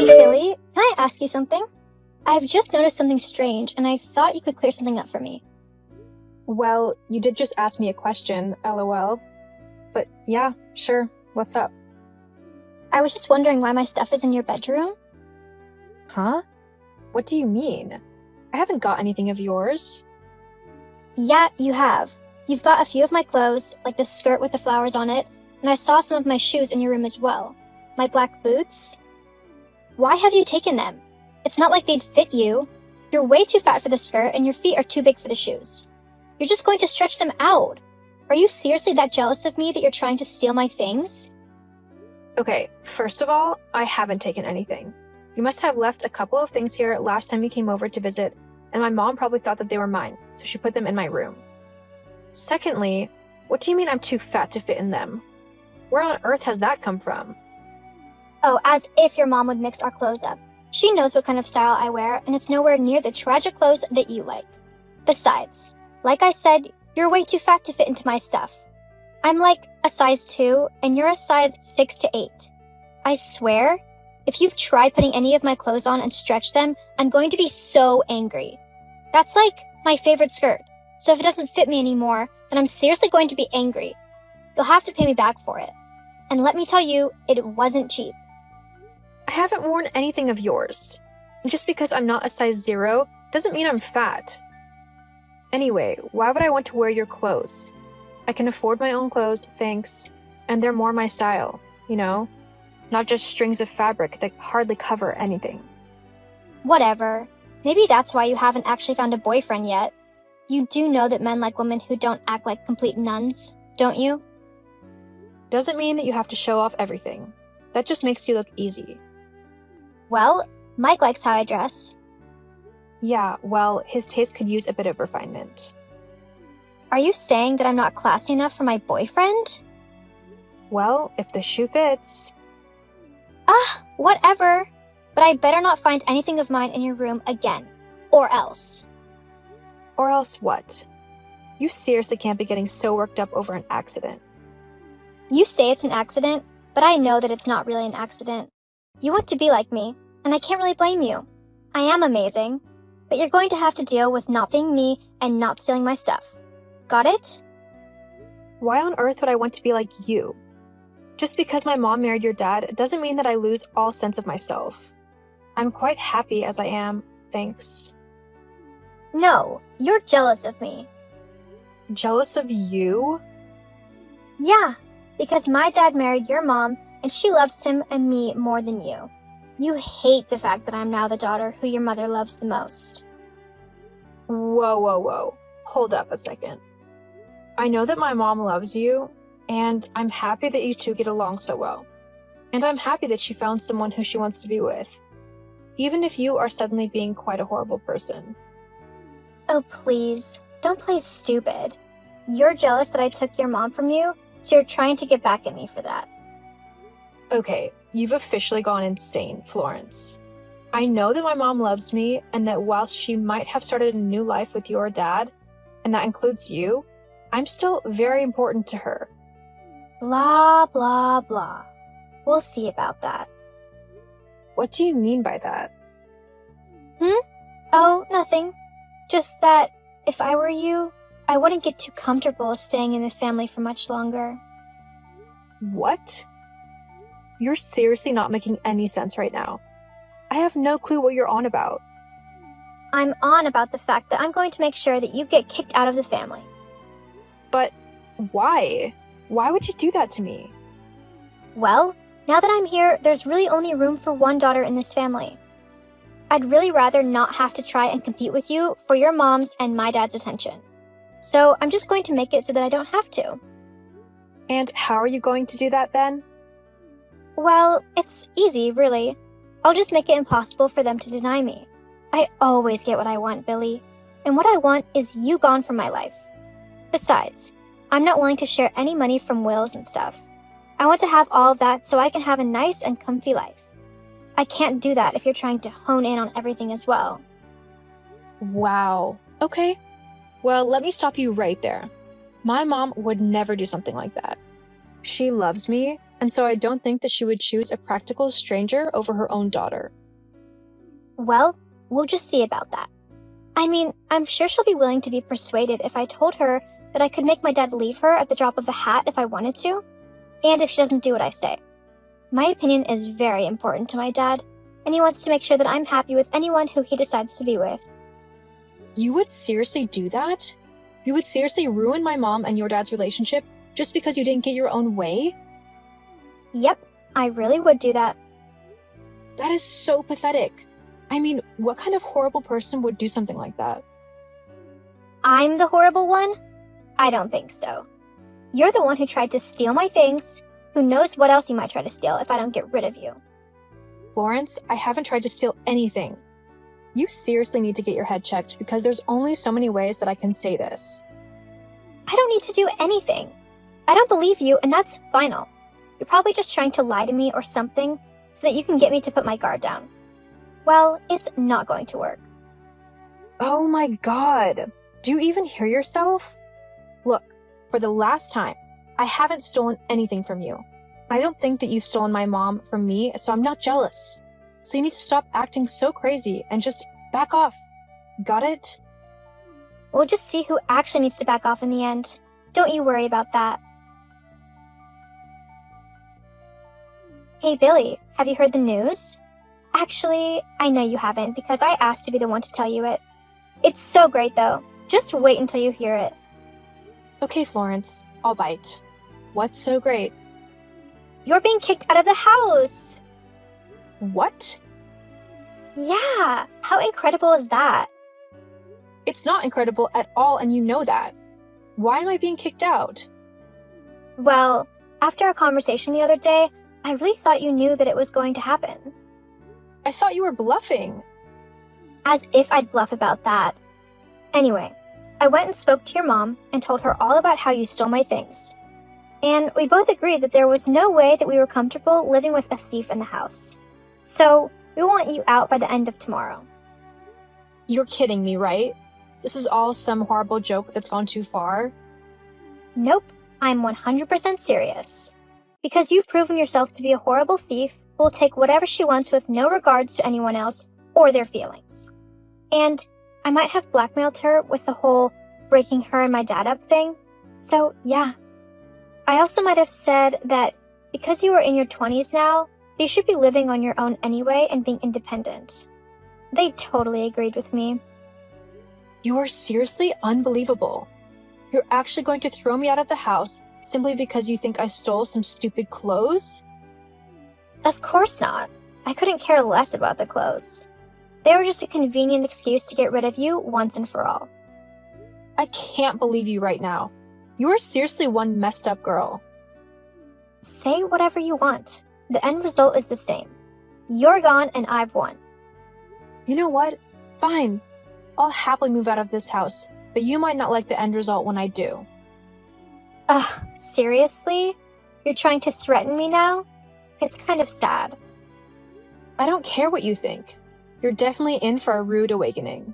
Billy, can I ask you something? I've just noticed something strange, and I thought you could clear something up for me. Well, you did just ask me a question, lol. But yeah, sure, what's up? I was just wondering why my stuff is in your bedroom. Huh? What do you mean? I haven't got anything of yours. Yeah, you have. You've got a few of my clothes, like the skirt with the flowers on it, and I saw some of my shoes in your room as well. My black boots. Why have you taken them? It's not like they'd fit you. You're way too fat for the skirt, and your feet are too big for the shoes. You're just going to stretch them out. Are you seriously that jealous of me that you're trying to steal my things? Okay, first of all, I haven't taken anything. You must have left a couple of things here last time you came over to visit, and my mom probably thought that they were mine, so she put them in my room. Secondly, what do you mean I'm too fat to fit in them? Where on earth has that come from? Oh, as if your mom would mix our clothes up. She knows what kind of style I wear, and it's nowhere near the tragic clothes that you like. Besides, like I said, you're way too fat to fit into my stuff. I'm like a size 2, and you're a size 6 to 8. I swear, if you've tried putting any of my clothes on and stretched them, I'm going to be so angry. That's like my favorite skirt, so if it doesn't fit me anymore, then I'm seriously going to be angry. You'll have to pay me back for it. And let me tell you, it wasn't cheap. I haven't worn anything of yours. And just because I'm not a size 0 doesn't mean I'm fat. Anyway, why would I want to wear your clothes? I can afford my own clothes, thanks, and they're more my style, you know? Not just strings of fabric that hardly cover anything. Whatever. Maybe that's why you haven't actually found a boyfriend yet. You do know that men like women who don't act like complete nuns, don't you? Doesn't mean that you have to show off everything. That just makes you look easy. Well, Mike likes how I dress. Yeah, well, his taste could use a bit of refinement. Are you saying that I'm not classy enough for my boyfriend? Well, if the shoe fits. Whatever. But I better not find anything of mine in your room again. Or else. Or else what? You seriously can't be getting so worked up over an accident. You say it's an accident, but I know that it's not really an accident. You want to be like me, and I can't really blame you. I am amazing, but you're going to have to deal with not being me and not stealing my stuff. Got it? Why on earth would I want to be like you? Just because my mom married your dad doesn't mean that I lose all sense of myself. I'm quite happy as I am, thanks. No, you're jealous of me. Jealous of you? Yeah, because my dad married your mom, and she loves him and me more than you. You hate the fact that I'm now the daughter who your mother loves the most. Whoa. Hold up a second. I know that my mom loves you, and I'm happy that you two get along so well. And I'm happy that she found someone who she wants to be with, even if you are suddenly being quite a horrible person. Oh, please, don't play stupid. You're jealous that I took your mom from you, so you're trying to get back at me for that. Okay, you've officially gone insane, Florence. I know that my mom loves me, and that whilst she might have started a new life with your dad, and that includes you, I'm still very important to her. Blah, blah, blah. We'll see about that. What do you mean by that? Oh, nothing. Just that, if I were you, I wouldn't get too comfortable staying in the family for much longer. What? You're seriously not making any sense right now. I have no clue what you're on about. I'm on about the fact that I'm going to make sure that you get kicked out of the family. But why? Why would you do that to me? Well, now that I'm here, there's really only room for one daughter in this family. I'd really rather not have to try and compete with you for your mom's and my dad's attention. So I'm just going to make it so that I don't have to. And how are you going to do that then? Well, it's easy, really. I'll just make it impossible for them to deny me. I always get what I want, Billy. And what I want is you gone from my life. Besides, I'm not willing to share any money from wills and stuff. I want to have all of that so I can have a nice and comfy life. I can't do that if you're trying to hone in on everything as well. Wow. Okay. Well, let me stop you right there. My mom would never do something like that. She loves me, and so I don't think that she would choose a practical stranger over her own daughter. Well, we'll just see about that. I mean, I'm sure she'll be willing to be persuaded if I told her that I could make my dad leave her at the drop of a hat if I wanted to, and if she doesn't do what I say. My opinion is very important to my dad, and he wants to make sure that I'm happy with anyone who he decides to be with. You would seriously do that? You would seriously ruin my mom and your dad's relationship just because you didn't get your own way? Yep, I really would do that. That is so pathetic. I mean, what kind of horrible person would do something like that? I'm the horrible one? I don't think so. You're the one who tried to steal my things. Who knows what else you might try to steal if I don't get rid of you. Florence, I haven't tried to steal anything. You seriously need to get your head checked because there's only so many ways that I can say this. I don't need to do anything. I don't believe you, and that's final. You're probably just trying to lie to me or something so that you can get me to put my guard down. Well, it's not going to work. Oh my god. Do you even hear yourself? Look, for the last time, I haven't stolen anything from you. I don't think that you've stolen my mom from me, so I'm not jealous. So you need to stop acting so crazy and just back off. Got it? We'll just see who actually needs to back off in the end. Don't you worry about that. Hey Billy, have you heard the news? Actually, I know you haven't because I asked to be the one to tell you it. It's so great though. Just wait until you hear it. Okay, Florence, I'll bite. What's so great? You're being kicked out of the house! What? Yeah, how incredible is that? It's not incredible at all, and you know that. Why am I being kicked out? Well, after our conversation the other day, I really thought you knew that it was going to happen. I thought you were bluffing. As if I'd bluff about that. Anyway, I went and spoke to your mom and told her all about how you stole my things. And we both agreed that there was no way that we were comfortable living with a thief in the house. So, we want you out by the end of tomorrow. You're kidding me, right? This is all some horrible joke that's gone too far? Nope, I'm 100% serious. Because you've proven yourself to be a horrible thief who will take whatever she wants with no regards to anyone else or their feelings. And I might have blackmailed her with the whole breaking her and my dad up thing. So, yeah. I also might have said that because you are in your 20s now, you should be living on your own anyway and being independent. They totally agreed with me. You are seriously unbelievable. You're actually going to throw me out of the house simply because you think I stole some stupid clothes? Of course not. I couldn't care less about the clothes. They were just a convenient excuse to get rid of you once and for all. I can't believe you right now. You are seriously one messed up girl. Say whatever you want. The end result is the same. You're gone and I've won. You know what? Fine. I'll happily move out of this house, but you might not like the end result when I do. Ugh, seriously? You're trying to threaten me now? It's kind of sad. I don't care what you think. You're definitely in for a rude awakening.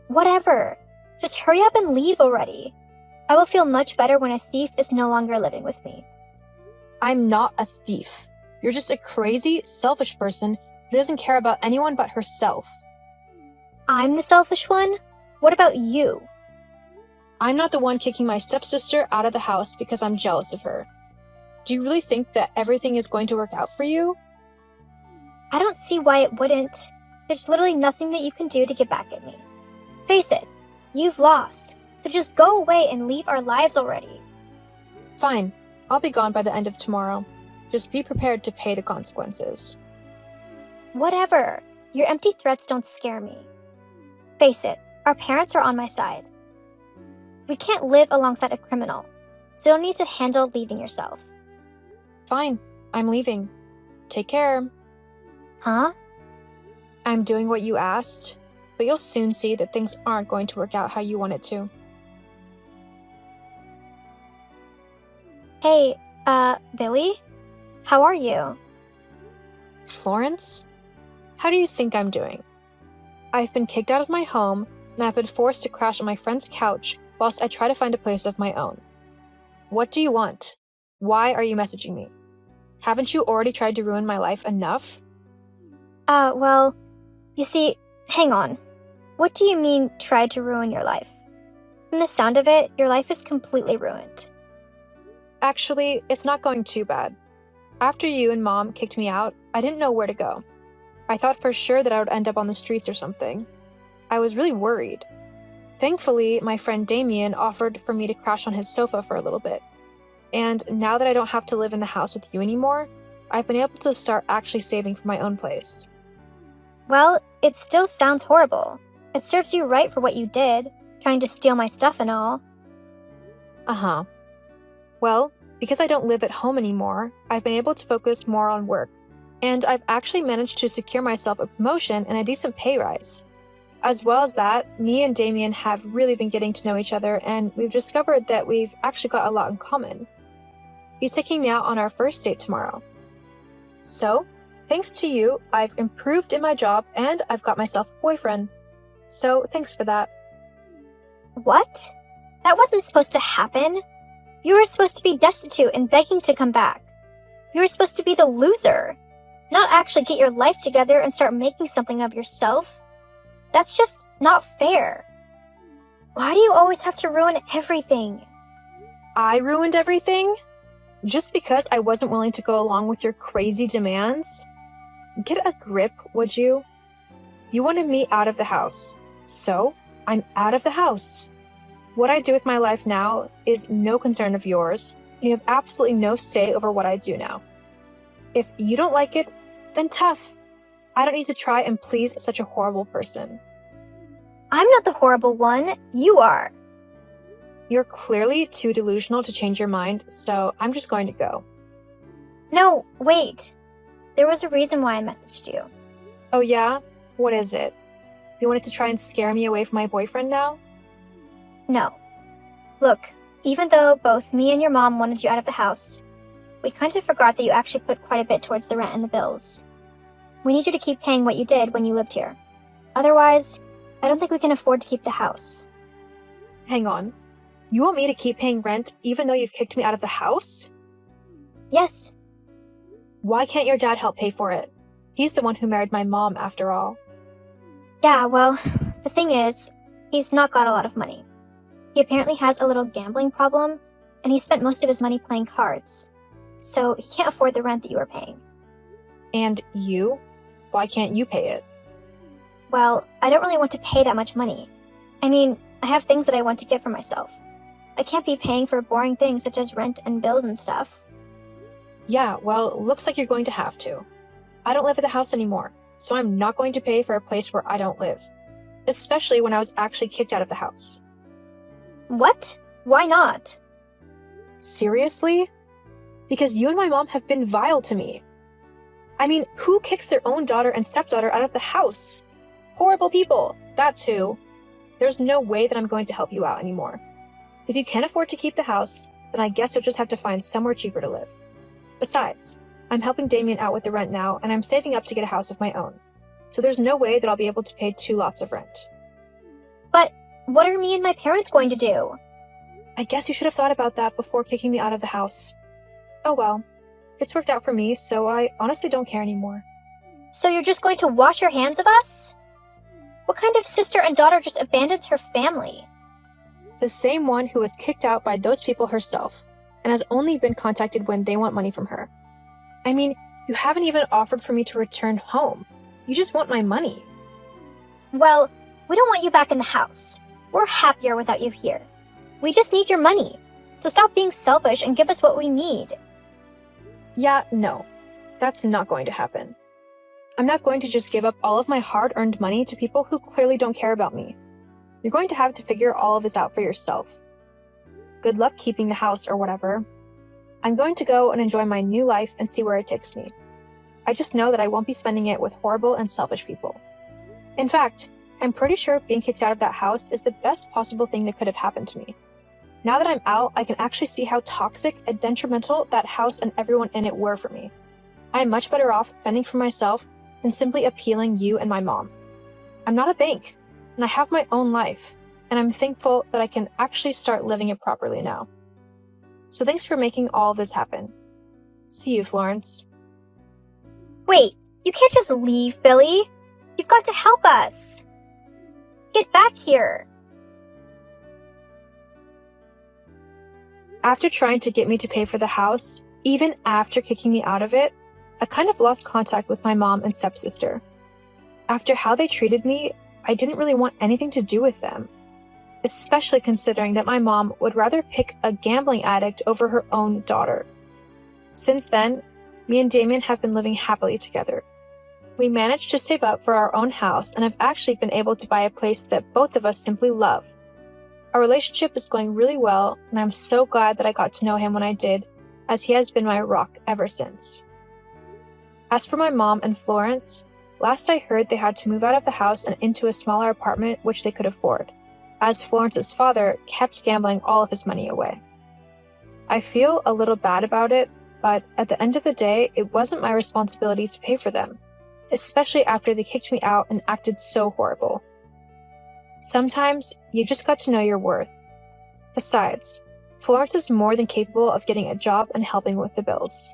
Whatever. Just hurry up and leave already. I will feel much better when a thief is no longer living with me. I'm not a thief. You're just a crazy, selfish person who doesn't care about anyone but herself. I'm the selfish one? What about you? I'm not the one kicking my stepsister out of the house because I'm jealous of her. Do you really think that everything is going to work out for you? I don't see why it wouldn't. There's literally nothing that you can do to get back at me. Face it, you've lost, so just go away and leave our lives already. Fine, I'll be gone by the end of tomorrow. Just be prepared to pay the consequences. Whatever. Your empty threats don't scare me. Face it, our parents are on my side. We can't live alongside a criminal, so you'll need to handle leaving yourself. Fine, I'm leaving. Take care. Huh? I'm doing what you asked, but you'll soon see that things aren't going to work out how you want it to. Hey, Billy? How are you? Florence? How do you think I'm doing? I've been kicked out of my home, and I've been forced to crash on my friend's couch whilst I try to find a place of my own. What do you want? Why are you messaging me? Haven't you already tried to ruin my life enough? Well, you see, hang on. What do you mean, tried to ruin your life? From the sound of it, your life is completely ruined. Actually, it's not going too bad. After you and Mom kicked me out, I didn't know where to go. I thought for sure that I would end up on the streets or something. I was really worried. Thankfully, my friend Damien offered for me to crash on his sofa for a little bit. And now that I don't have to live in the house with you anymore, I've been able to start actually saving for my own place. Well, it still sounds horrible. It serves you right for what you did, trying to steal my stuff and all. Uh-huh. Well, because I don't live at home anymore, I've been able to focus more on work, and I've actually managed to secure myself a promotion and a decent pay rise. As well as that, me and Damien have really been getting to know each other, and we've discovered that we've actually got a lot in common. He's taking me out on our first date tomorrow. So, thanks to you, I've improved in my job and I've got myself a boyfriend. So, thanks for that. What? That wasn't supposed to happen. You were supposed to be destitute and begging to come back. You were supposed to be the loser, not actually get your life together and start making something of yourself. That's just not fair. Why do you always have to ruin everything? I ruined everything? Just because I wasn't willing to go along with your crazy demands? Get a grip, would you? You wanted me out of the house, so I'm out of the house. What I do with my life now is no concern of yours, and you have absolutely no say over what I do now. If you don't like it, then tough. I don't need to try and please such a horrible person. I'm not the horrible one. You are. You're clearly too delusional to change your mind, so I'm just going to go. No, wait. There was a reason why I messaged you. Oh yeah? What is it? You wanted to try and scare me away from my boyfriend now? No. Look, even though both me and your mom wanted you out of the house, we kind of forgot that you actually put quite a bit towards the rent and the bills. We need you to keep paying what you did when you lived here. Otherwise, I don't think we can afford to keep the house. Hang on. You want me to keep paying rent even though you've kicked me out of the house? Yes. Why can't your dad help pay for it? He's the one who married my mom, after all. Yeah, well, the thing is, he's not got a lot of money. He apparently has a little gambling problem, and he spent most of his money playing cards. So he can't afford the rent that you are paying. And you? Why can't you pay it? Well, I don't really want to pay that much money. I mean, I have things that I want to get for myself. I can't be paying for boring things such as rent and bills and stuff. Yeah, well, looks like you're going to have to. I don't live at the house anymore, so I'm not going to pay for a place where I don't live. Especially when I was actually kicked out of the house. What? Why not? Seriously? Because you and my mom have been vile to me. I mean, who kicks their own daughter and stepdaughter out of the house? Horrible people, that's who. There's no way that I'm going to help you out anymore. If you can't afford to keep the house, then I guess you'll just have to find somewhere cheaper to live. Besides, I'm helping Damien out with the rent now, and I'm saving up to get a house of my own. So there's no way that I'll be able to pay 2 lots of rent. But what are me and my parents going to do? I guess you should have thought about that before kicking me out of the house. Oh well, it's worked out for me, so I honestly don't care anymore. So you're just going to wash your hands of us? What kind of sister and daughter just abandons her family? The same one who was kicked out by those people herself, and has only been contacted when they want money from her. I mean, you haven't even offered for me to return home. You just want my money. Well, we don't want you back in the house. We're happier without you here. We just need your money. So stop being selfish and give us what we need. Yeah, no. That's not going to happen. I'm not going to just give up all of my hard-earned money to people who clearly don't care about me. You're going to have to figure all of this out for yourself. Good luck keeping the house or whatever. I'm going to go and enjoy my new life and see where it takes me. I just know that I won't be spending it with horrible and selfish people. In fact, I'm pretty sure being kicked out of that house is the best possible thing that could have happened to me. Now that I'm out, I can actually see how toxic and detrimental that house and everyone in it were for me. I am much better off fending for myself than simply appealing you and my mom. I'm not a bank, and I have my own life, and I'm thankful that I can actually start living it properly now. So thanks for making all of this happen. See you, Florence. Wait, you can't just leave, Billy. You've got to help us. Get back here. After trying to get me to pay for the house, even after kicking me out of it, I kind of lost contact with my mom and stepsister. After how they treated me, I didn't really want anything to do with them, especially considering that my mom would rather pick a gambling addict over her own daughter. Since then, me and Damien have been living happily together. We managed to save up for our own house and have actually been able to buy a place that both of us simply love. Our relationship is going really well, and I'm so glad that I got to know him when I did, as he has been my rock ever since. As for my mom and Florence, last I heard they had to move out of the house and into a smaller apartment which they could afford, as Florence's father kept gambling all of his money away. I feel a little bad about it, but at the end of the day, it wasn't my responsibility to pay for them, especially after they kicked me out and acted so horrible. Sometimes, you just got to know your worth. Besides, Florence is more than capable of getting a job and helping with the bills.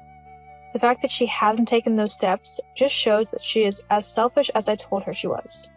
The fact that she hasn't taken those steps just shows that she is as selfish as I told her she was.